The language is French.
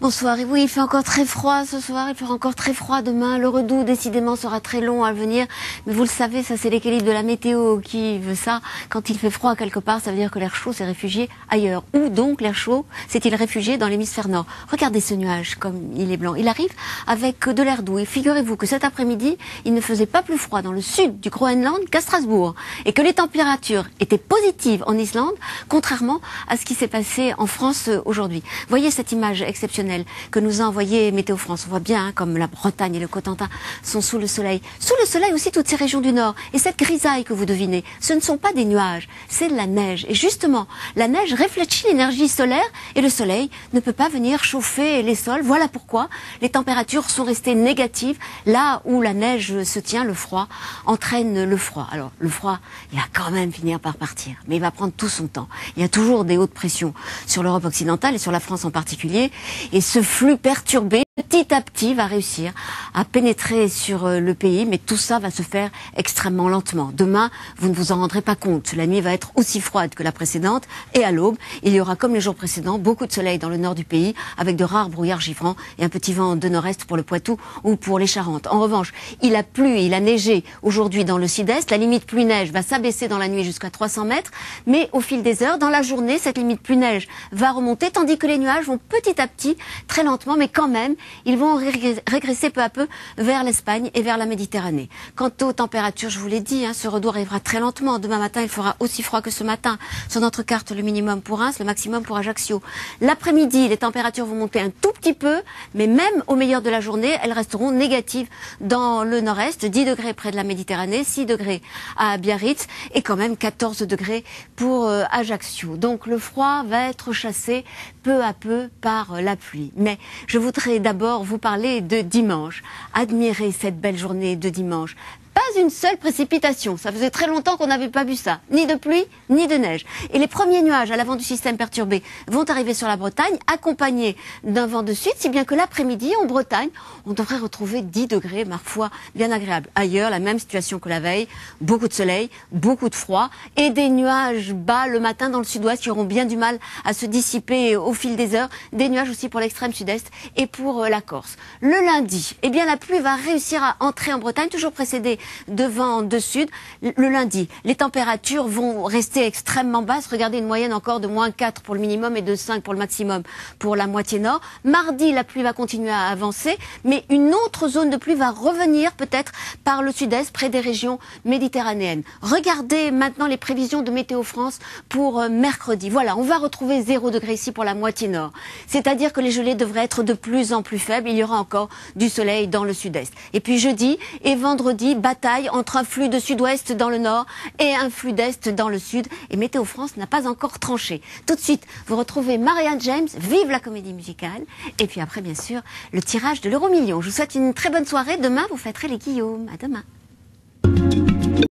Bonsoir. Et oui, il fait encore très froid ce soir, il fera encore très froid demain. Le redout, décidément, sera très long à venir. Mais vous le savez, ça c'est l'équilibre de la météo qui veut ça. Quand il fait froid quelque part, ça veut dire que l'air chaud s'est réfugié ailleurs. Où donc l'air chaud s'est-il réfugié dans l'hémisphère nord? Regardez ce nuage comme il est blanc. Il arrive avec de l'air doux. Et figurez-vous que cet après-midi, il ne faisait pas plus froid dans le sud du Groenland qu'à Strasbourg. Et que les températures étaient positives en Islande, contrairement à ce qui s'est passé en France aujourd'hui. Voyez cette image exceptionnelle que nous a envoyé Météo France. On voit bien comme la Bretagne et le Cotentin sont sous le soleil. Sous le soleil aussi toutes ces régions du nord. Et cette grisaille que vous devinez, ce ne sont pas des nuages, c'est de la neige. Et justement, la neige réfléchit l'énergie solaire et le soleil ne peut pas venir chauffer les sols. Voilà pourquoi les températures sont restées négatives. Là où la neige se tient, le froid entraîne le froid. Alors le froid, il va quand même finir par partir, mais il va prendre tout son temps. Il y a toujours des hautes pressions sur l'Europe occidentale et sur la France en particulier. Et ce flux perturbé, petit à petit, va réussir à pénétrer sur le pays, mais tout ça va se faire extrêmement lentement. Demain, vous ne vous en rendrez pas compte. La nuit va être aussi froide que la précédente, et à l'aube, il y aura, comme les jours précédents, beaucoup de soleil dans le nord du pays, avec de rares brouillards givrants et un petit vent de nord-est pour le Poitou ou pour les Charentes. En revanche, il a plu, il a neigé aujourd'hui dans le sud-est. La limite pluie-neige va s'abaisser dans la nuit jusqu'à 300 mètres, mais au fil des heures, dans la journée, cette limite pluie-neige va remonter, tandis que les nuages vont petit à petit, très lentement, mais quand même, ils vont régresser peu à peu vers l'Espagne et vers la Méditerranée. Quant aux températures, je vous l'ai dit, ce redout arrivera très lentement. Demain matin, il fera aussi froid que ce matin. Sur notre carte, le minimum pour Reims, le maximum pour Ajaccio. L'après-midi, les températures vont monter un tout petit peu, mais même au meilleur de la journée, elles resteront négatives dans le nord-est. 10 degrés près de la Méditerranée, 6 degrés à Biarritz et quand même 14 degrés pour Ajaccio. Donc le froid va être chassé peu à peu par la pluie. Mais je voudrais d'abord vous parler de dimanche. Admirez cette belle journée de dimanche. Pas une seule précipitation. Ça faisait très longtemps qu'on n'avait pas vu ça. Ni de pluie, ni de neige. Et les premiers nuages à l'avant du système perturbé vont arriver sur la Bretagne, accompagnés d'un vent de sud, si bien que l'après-midi, en Bretagne, on devrait retrouver 10 degrés, ma foi, bien agréable. Ailleurs, la même situation que la veille. Beaucoup de soleil, beaucoup de froid et des nuages bas le matin dans le sud-ouest qui auront bien du mal à se dissiper au fil des heures. Des nuages aussi pour l'extrême sud-est et pour la Corse. Le lundi, eh bien, la pluie va réussir à entrer en Bretagne, toujours précédée de vent de sud. Le lundi, les températures vont rester extrêmement basses. Regardez une moyenne encore de -4 pour le minimum et de 5 pour le maximum pour la moitié nord. Mardi, la pluie va continuer à avancer, mais une autre zone de pluie va revenir peut-être par le sud-est, près des régions méditerranéennes. Regardez maintenant les prévisions de Météo France pour mercredi. Voilà, on va retrouver 0 degré ici pour la moitié nord. C'est-à-dire que les gelées devraient être de plus en plus faibles. Il y aura encore du soleil dans le sud-est. Et puis jeudi et vendredi, bataille entre un flux de sud-ouest dans le nord et un flux d'est dans le sud. Et Météo France n'a pas encore tranché. Tout de suite, vous retrouvez Marianne James, vive la comédie musicale. Et puis après, bien sûr, le tirage de l'euro-million. Je vous souhaite une très bonne soirée. Demain, vous fêterez les Guillaume. À demain.